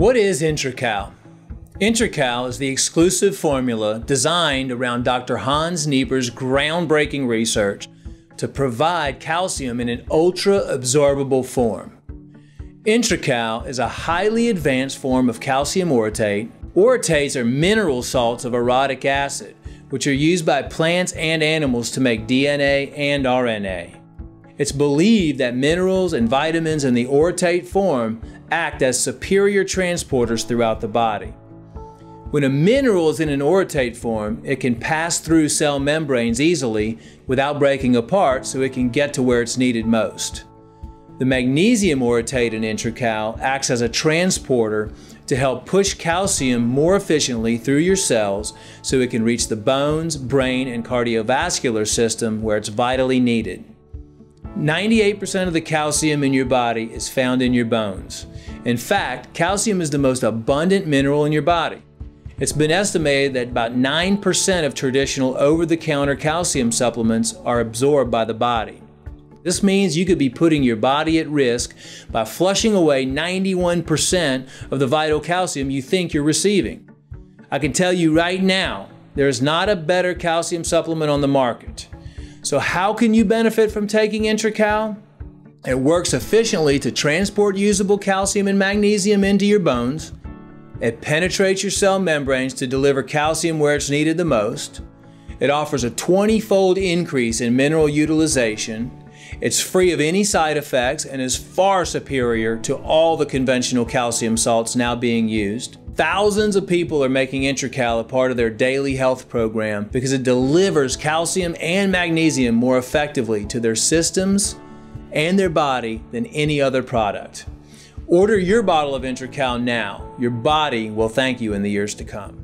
What is IntraCal? IntraCal is the exclusive formula designed around Dr. Hans Nieper's groundbreaking research to provide calcium in an ultra-absorbable form. IntraCal is a highly advanced form of calcium orotate. Orotates are mineral salts of orotic acid, which are used by plants and animals to make DNA and RNA. It's believed that minerals and vitamins in the orotate form act as superior transporters throughout the body. When a mineral is in an orotate form, it can pass through cell membranes easily without breaking apart, so it can get to where it's needed most. The magnesium orotate in IntraCal acts as a transporter to help push calcium more efficiently through your cells so it can reach the bones, brain, and cardiovascular system where it's vitally needed. 98% of the calcium in your body is found in your bones. In fact, calcium is the most abundant mineral in your body. It's been estimated that about 9% of traditional over-the-counter calcium supplements are absorbed by the body. This means you could be putting your body at risk by flushing away 91% of the vital calcium you think you're receiving. I can tell you right now, there is not a better calcium supplement on the market. So how can you benefit from taking IntraCal? It works efficiently to transport usable calcium and magnesium into your bones. It penetrates your cell membranes to deliver calcium where it's needed the most. It offers a 20-fold increase in mineral utilization. It's free of any side effects and is far superior to all the conventional calcium salts now being used. Thousands of people are making IntraCal a part of their daily health program because it delivers calcium and magnesium more effectively to their systems and their body than any other product. Order your bottle of IntraCal now. Your body will thank you in the years to come.